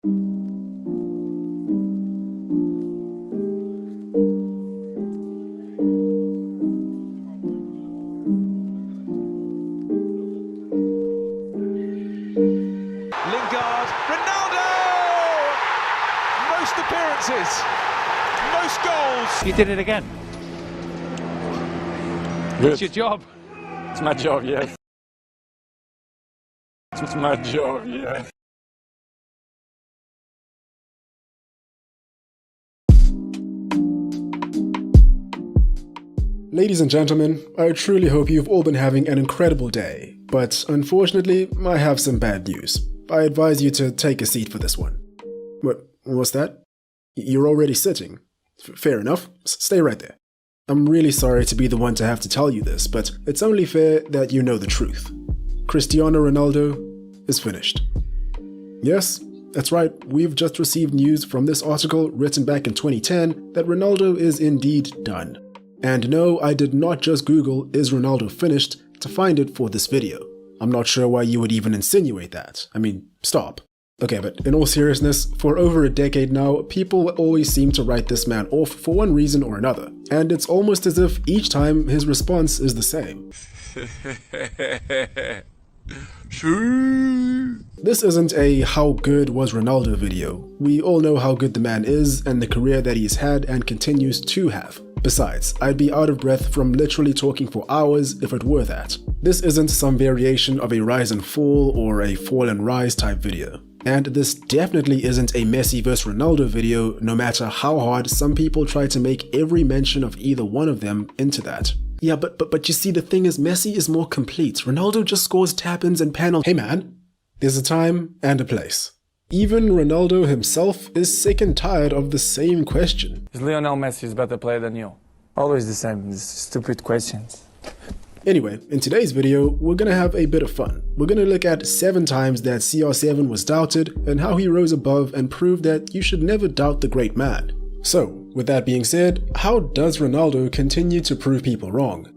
Ronaldo! Most appearances, most goals. You did it again. Good. It's your job. It's my job, yes. It's my job, yes. Ladies and gentlemen, I truly hope you've all been having an incredible day, but unfortunately, I have some bad news. I advise you to take a seat for this one. What's that? You're already sitting. Fair enough, stay right there. I'm really sorry to be the one to have to tell you this, but it's only fair that you know the truth. Cristiano Ronaldo is finished. Yes, that's right, we've just received news from this article written back in 2010 that Ronaldo is indeed done. And no, I did not just Google "is Ronaldo finished" to find it for this video. I'm not sure why you would even insinuate that. I mean, stop. Okay, but in all seriousness, for over a decade now, people always seem to write this man off for one reason or another. And it's almost as if each time his response is the same. This isn't a "how good was Ronaldo" video. We all know how good the man is and the career that he's had and continues to have. Besides, I'd be out of breath from literally talking for hours if it were that. This isn't some variation of a rise and fall or a fall and rise type video. And this definitely isn't a Messi vs Ronaldo video, no matter how hard some people try to make every mention of either one of them into that. Yeah, but you see, the thing is, Messi is more complete. Ronaldo just scores tap-ins and penalties. Hey man, there's a time and a place. Even Ronaldo himself is sick and tired of the same question. Is Lionel Messi a better player than you? Always the same, these stupid questions. Anyway, in today's video, we're gonna have a bit of fun. We're gonna look at 7 times that CR7 was doubted and how he rose above and proved that you should never doubt the great man. So, with that being said, how does Ronaldo continue to prove people wrong?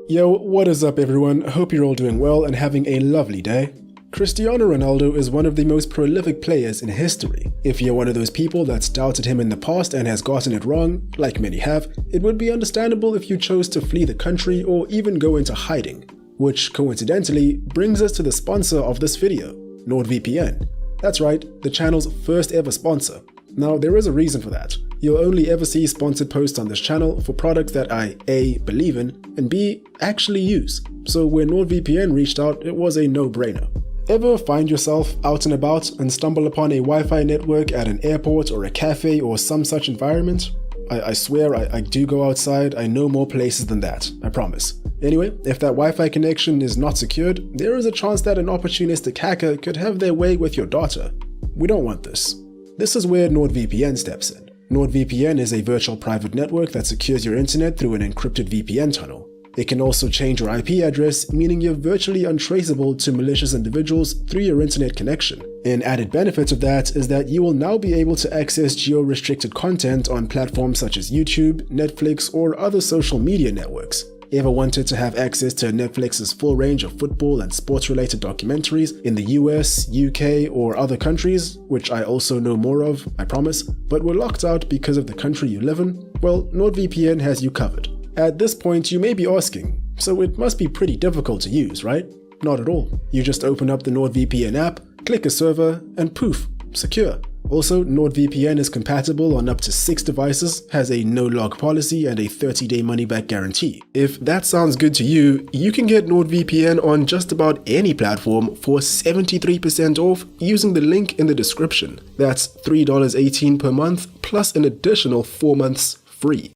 Yo, what is up everyone? Hope you're all doing well and having a lovely day. Cristiano Ronaldo is one of the most prolific players in history. If you're one of those people that's doubted him in the past and has gotten it wrong, like many have, it would be understandable if you chose to flee the country or even go into hiding. Which coincidentally brings us to the sponsor of this video, NordVPN. That's right, the channel's first ever sponsor. Now there is a reason for that. You'll only ever see sponsored posts on this channel for products that I A, believe in, and B, actually use. So when NordVPN reached out, it was a no-brainer. Ever find yourself out and about and stumble upon a Wi-Fi network at an airport or a cafe or some such environment? I swear I do go outside. I know more places than that, I promise. Anyway, if that Wi-Fi connection is not secured, there is a chance that an opportunistic hacker could have their way with your data. We don't want this. This is where NordVPN steps in. NordVPN is a virtual private network that secures your internet through an encrypted VPN tunnel. It can also change your IP address, meaning you're virtually untraceable to malicious individuals through your internet connection. An added benefit of that is that you will now be able to access geo-restricted content on platforms such as YouTube, Netflix, or other social media networks. Ever wanted to have access to Netflix's full range of football and sports-related documentaries in the US, UK, or other countries, which I also know more of, I promise, but were locked out because of the country you live in? Well, NordVPN has you covered. At this point, you may be asking, so it must be pretty difficult to use, right? Not at all. You just open up the NordVPN app, click a server, and poof, secure. Also, NordVPN is compatible on up to 6 devices, has a no-log policy, and a 30-day money-back guarantee. If that sounds good to you, you can get NordVPN on just about any platform for 73% off using the link in the description. That's $3.18 per month, plus an additional 4 months free.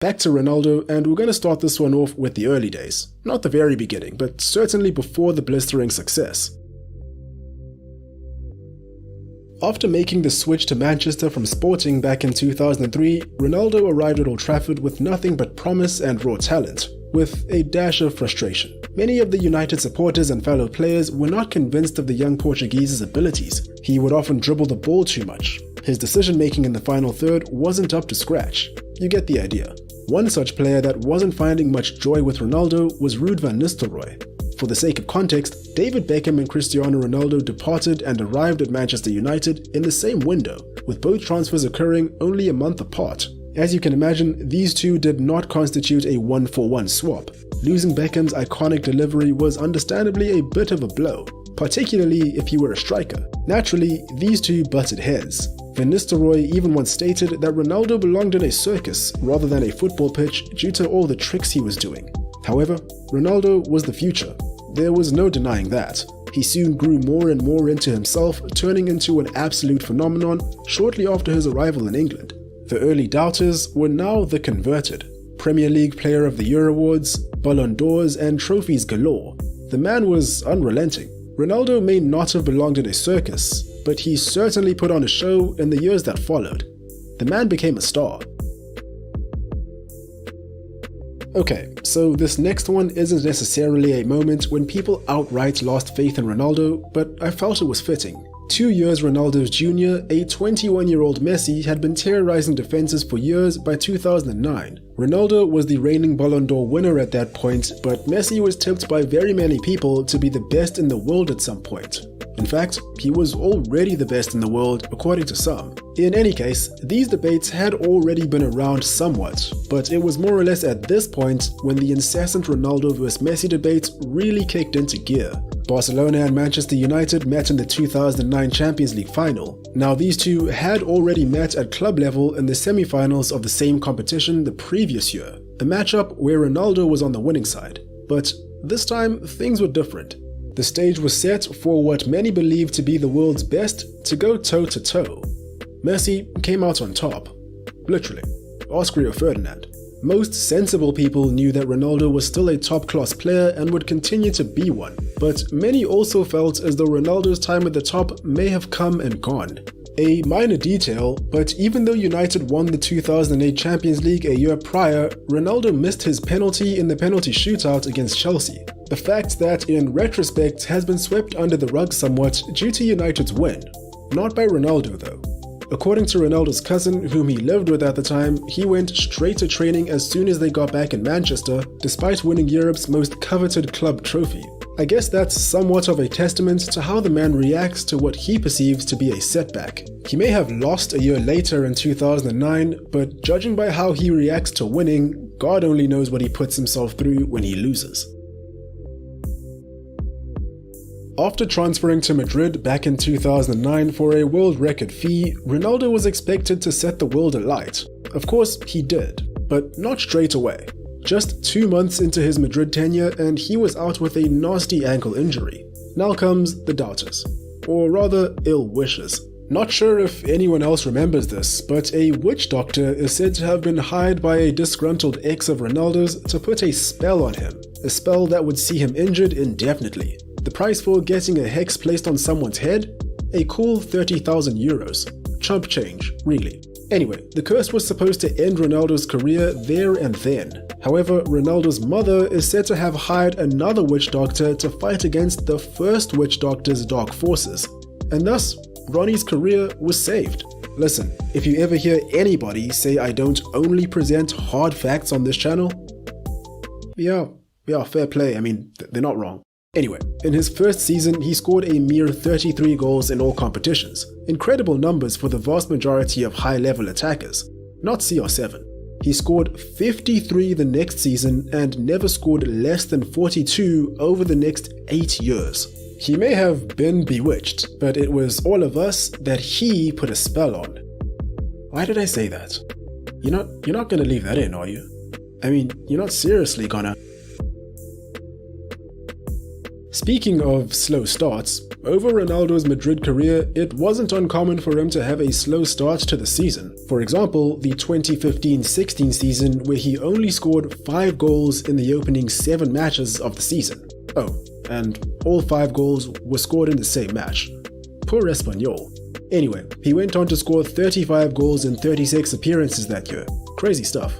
Back to Ronaldo, and we're going to start this one off with the early days. Not the very beginning, but certainly before the blistering success. After making the switch to Manchester from Sporting back in 2003, Ronaldo arrived at Old Trafford with nothing but promise and raw talent, with a dash of frustration. Many of the United supporters and fellow players were not convinced of the young Portuguese's abilities. He would often dribble the ball too much. His decision-making in the final third wasn't up to scratch. You get the idea. One such player that wasn't finding much joy with Ronaldo was Ruud van Nistelrooy. For the sake of context, David Beckham and Cristiano Ronaldo departed and arrived at Manchester United in the same window, with both transfers occurring only a month apart. As you can imagine, these two did not constitute a one-for-one swap. Losing Beckham's iconic delivery was understandably a bit of a blow, particularly if he were a striker. Naturally, these two butted heads. Van Nistelrooy even once stated that Ronaldo belonged in a circus rather than a football pitch due to all the tricks he was doing. However, Ronaldo was the future. There was no denying that. He soon grew more and more into himself, turning into an absolute phenomenon shortly after his arrival in England. The early doubters were now the converted. Premier League Player of the Year awards, Ballon d'Ors and trophies galore. The man was unrelenting. Ronaldo may not have belonged in a circus, but he certainly put on a show in the years that followed. The man became a star. Okay, so this next one isn't necessarily a moment when people outright lost faith in Ronaldo, but I felt it was fitting. 2 years Ronaldo's junior, a 21-year-old Messi had been terrorizing defenses for years by 2009. Ronaldo was the reigning Ballon d'Or winner at that point, but Messi was tipped by very many people to be the best in the world at some point. In fact, he was already the best in the world, according to some. In any case, these debates had already been around somewhat, but it was more or less at this point when the incessant Ronaldo vs Messi debate really kicked into gear. Barcelona and Manchester United met in the 2009 Champions League final. Now, these two had already met at club level in the semi-finals of the same competition the previous year, the matchup where Ronaldo was on the winning side. But this time, things were different. The stage was set for what many believed to be the world's best to go toe-to-toe. Messi came out on top. Literally. Ask Rio Ferdinand. Most sensible people knew that Ronaldo was still a top-class player and would continue to be one, but many also felt as though Ronaldo's time at the top may have come and gone. A minor detail, but even though United won the 2008 Champions League a year prior, Ronaldo missed his penalty in the penalty shootout against Chelsea. The fact that, in retrospect, has been swept under the rug somewhat due to United's win. Not by Ronaldo though. According to Ronaldo's cousin, whom he lived with at the time, he went straight to training as soon as they got back in Manchester, despite winning Europe's most coveted club trophy. I guess that's somewhat of a testament to how the man reacts to what he perceives to be a setback. He may have lost a year later in 2009, but judging by how he reacts to winning, God only knows what he puts himself through when he loses. After transferring to Madrid back in 2009 for a world record fee, Ronaldo was expected to set the world alight. Of course, he did, but not straight away. Just 2 months into his Madrid tenure and he was out with a nasty ankle injury. Now comes the doubters, or rather ill wishers. Not sure if anyone else remembers this, but a witch doctor is said to have been hired by a disgruntled ex of Ronaldo's to put a spell on him, a spell that would see him injured indefinitely. The price for getting a hex placed on someone's head? A cool 30,000 euros. Chump change, really. Anyway, the curse was supposed to end Ronaldo's career there and then. However, Ronaldo's mother is said to have hired another witch doctor to fight against the first witch doctor's dark forces. And thus, Ronnie's career was saved. Listen, if you ever hear anybody say I don't only present hard facts on this channel, yeah, fair play, I mean, they're not wrong. Anyway, in his first season, he scored a mere 33 goals in all competitions. Incredible numbers for the vast majority of high-level attackers. Not CR7. He scored 53 the next season and never scored less than 42 over the next 8 years. He may have been bewitched, but it was all of us that he put a spell on. Why did I say that? You're not gonna leave that in, are you? I mean, you're not seriously gonna... Speaking of slow starts, over Ronaldo's Madrid career, it wasn't uncommon for him to have a slow start to the season. For example, the 2015-16 season where he only scored 5 goals in the opening 7 matches of the season. Oh, and all 5 goals were scored in the same match. Poor Espanyol. Anyway, he went on to score 35 goals in 36 appearances that year. Crazy stuff.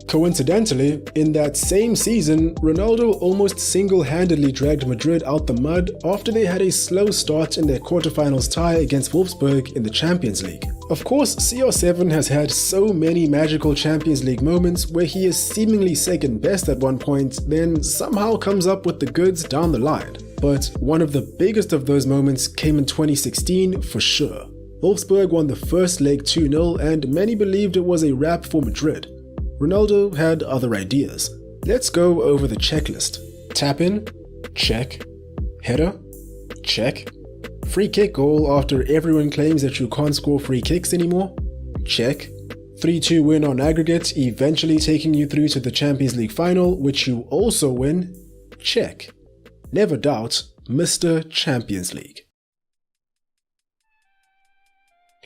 Coincidentally, in that same season, Ronaldo almost single-handedly dragged Madrid out the mud after they had a slow start in their quarterfinals tie against Wolfsburg in the Champions League. Of course, CR7 has had so many magical Champions League moments where he is seemingly second best at one point, then somehow comes up with the goods down the line. But one of the biggest of those moments came in 2016 for sure. Wolfsburg won the first leg 2-0 and many believed it was a wrap for Madrid. Ronaldo had other ideas. Let's go over the checklist. Tap in? Check. Header? Check. Free kick goal after everyone claims that you can't score free kicks anymore? Check. 3-2 win on aggregate, eventually taking you through to the Champions League final, which you also win? Check. Never doubt, Mr. Champions League.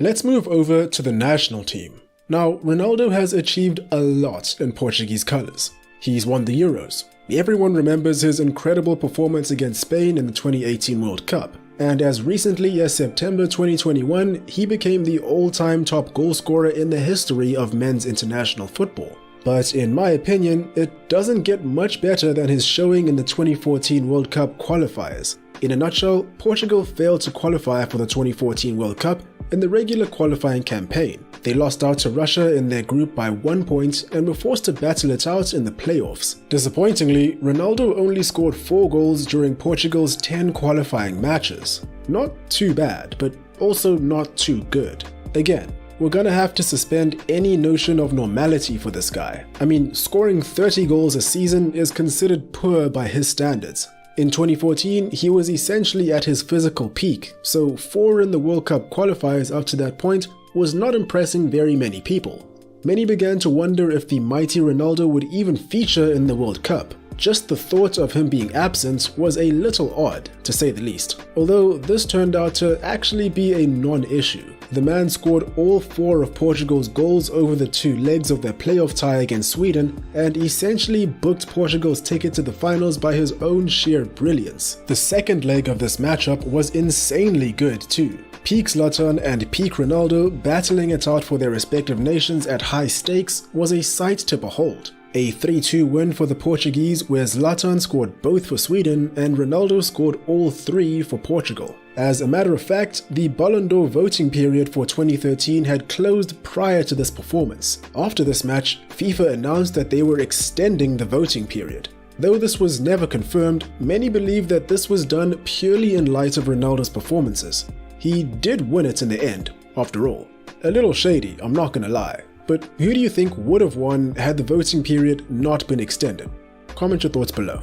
Let's move over to the national team. Now, Ronaldo has achieved a lot in Portuguese colours. He's won the Euros. Everyone remembers his incredible performance against Spain in the 2018 World Cup. And as recently as September 2021, he became the all-time top goal scorer in the history of men's international football. But in my opinion, it doesn't get much better than his showing in the 2014 World Cup qualifiers. In a nutshell, Portugal failed to qualify for the 2014 World Cup in the regular qualifying campaign. They lost out to Russia in their group by 1 point and were forced to battle it out in the playoffs. Disappointingly, Ronaldo only scored 4 goals during Portugal's 10 qualifying matches. Not too bad, but also not too good. Again, we're gonna have to suspend any notion of normality for this guy. I mean, scoring 30 goals a season is considered poor by his standards. In 2014, he was essentially at his physical peak, so 4 in the World Cup qualifiers up to that point was not impressing very many people. Many began to wonder if the mighty Ronaldo would even feature in the World Cup. Just the thought of him being absent was a little odd, to say the least. Although this turned out to actually be a non-issue. The man scored all 4 of Portugal's goals over the 2 legs of their playoff tie against Sweden and essentially booked Portugal's ticket to the finals by his own sheer brilliance. The second leg of this matchup was insanely good too. Peak Zlatan and peak Ronaldo battling it out for their respective nations at high stakes was a sight to behold. A 3-2 win for the Portuguese where Zlatan scored both for Sweden and Ronaldo scored all 3 for Portugal. As a matter of fact, the Ballon d'Or voting period for 2013 had closed prior to this performance. After this match, FIFA announced that they were extending the voting period. Though this was never confirmed, many believe that this was done purely in light of Ronaldo's performances. He did win it in the end, after all. A little shady, I'm not gonna lie. But who do you think would have won had the voting period not been extended? Comment your thoughts below.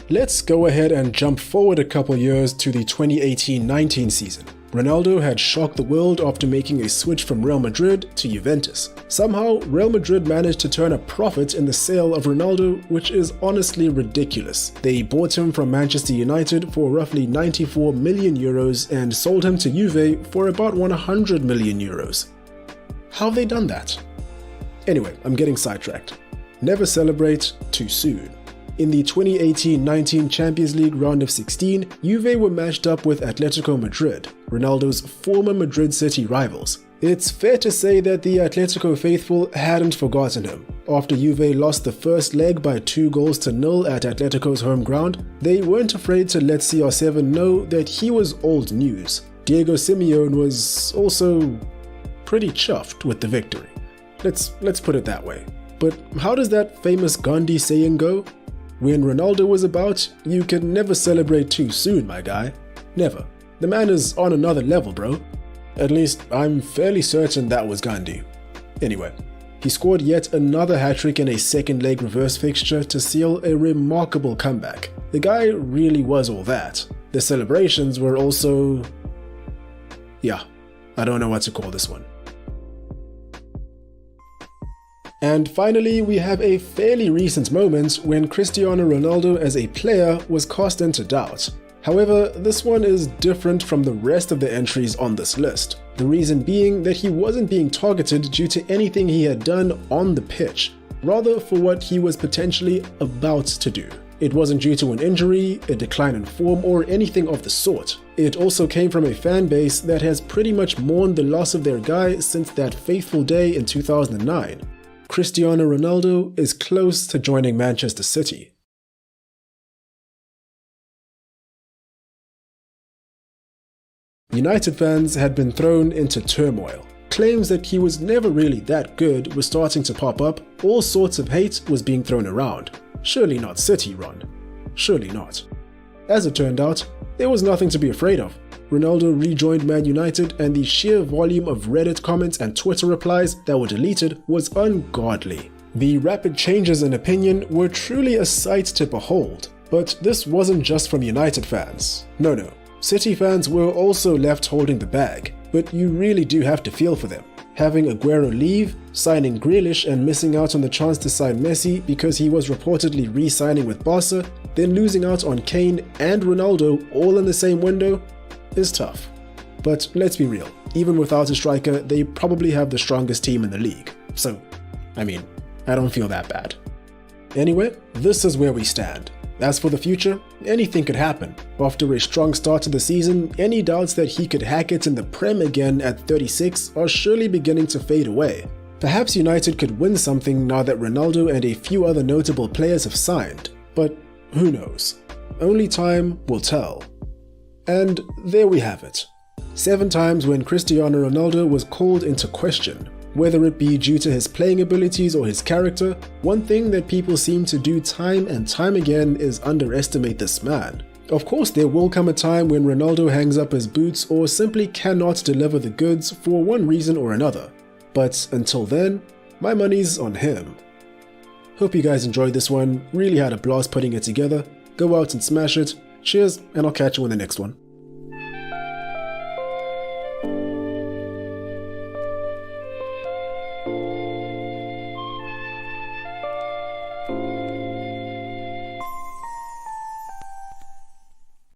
Let's go ahead and jump forward a couple years to the 2018-19 season. Ronaldo had shocked the world after making a switch from Real Madrid to Juventus. Somehow, Real Madrid managed to turn a profit in the sale of Ronaldo, which is honestly ridiculous. They bought him from Manchester United for roughly 94 million euros and sold him to Juve for about 100 million euros. How have they done that? Anyway, I'm getting sidetracked. Never celebrate too soon. In the 2018-19 Champions League round of 16, Juve were matched up with Atletico Madrid, Ronaldo's former Madrid City rivals. It's fair to say that the Atletico faithful hadn't forgotten him. After Juve lost the first leg by 2-0 at Atletico's home ground, they weren't afraid to let CR7 know that he was old news. Diego Simeone was also pretty chuffed with the victory. Let's put it that way. But how does that famous Gandhi saying go? When Ronaldo was about, you can never celebrate too soon, my guy. Never. The man is on another level, bro. At least, I'm fairly certain that was Gandhi. Anyway, he scored yet another hat-trick in a second leg reverse fixture to seal a remarkable comeback. The guy really was all that. The celebrations were also... yeah, I don't know what to call this one. And finally, we have a fairly recent moment when Cristiano Ronaldo as a player was cast into doubt. However, this one is different from the rest of the entries on this list. The reason being that he wasn't being targeted due to anything he had done on the pitch, rather for what he was potentially about to do. It wasn't due to an injury, a decline in form, or anything of the sort. It also came from a fan base that has pretty much mourned the loss of their guy since that fateful day in 2009. Cristiano Ronaldo is close to joining Manchester City. United fans had been thrown into turmoil. Claims that he was never really that good were starting to pop up, all sorts of hate was being thrown around. Surely not City, Ron. Surely not. As it turned out, there was nothing to be afraid of. Ronaldo rejoined Man United and the sheer volume of Reddit comments and Twitter replies that were deleted was ungodly. The rapid changes in opinion were truly a sight to behold. But this wasn't just from United fans. No. City fans were also left holding the bag, but you really do have to feel for them. Having Aguero leave, signing Grealish and missing out on the chance to sign Messi because he was reportedly re-signing with Barca, then losing out on Kane and Ronaldo all in the same window is tough. But let's be real, even without a striker, they probably have the strongest team in the league. So, I don't feel that bad. Anyway, this is where we stand. As for the future, anything could happen. After a strong start to the season, any doubts that he could hack it in the Prem again at 36 are surely beginning to fade away. Perhaps United could win something now that Ronaldo and a few other notable players have signed, but who knows? Only time will tell. And there we have it. 7 times when Cristiano Ronaldo was called into question. Whether it be due to his playing abilities or his character, one thing that people seem to do time and time again is underestimate this man. Of course, there will come a time when Ronaldo hangs up his boots or simply cannot deliver the goods for one reason or another. But until then, my money's on him. Hope you guys enjoyed this one, really had a blast putting it together. Go out and smash it. Cheers, and I'll catch you in the next one.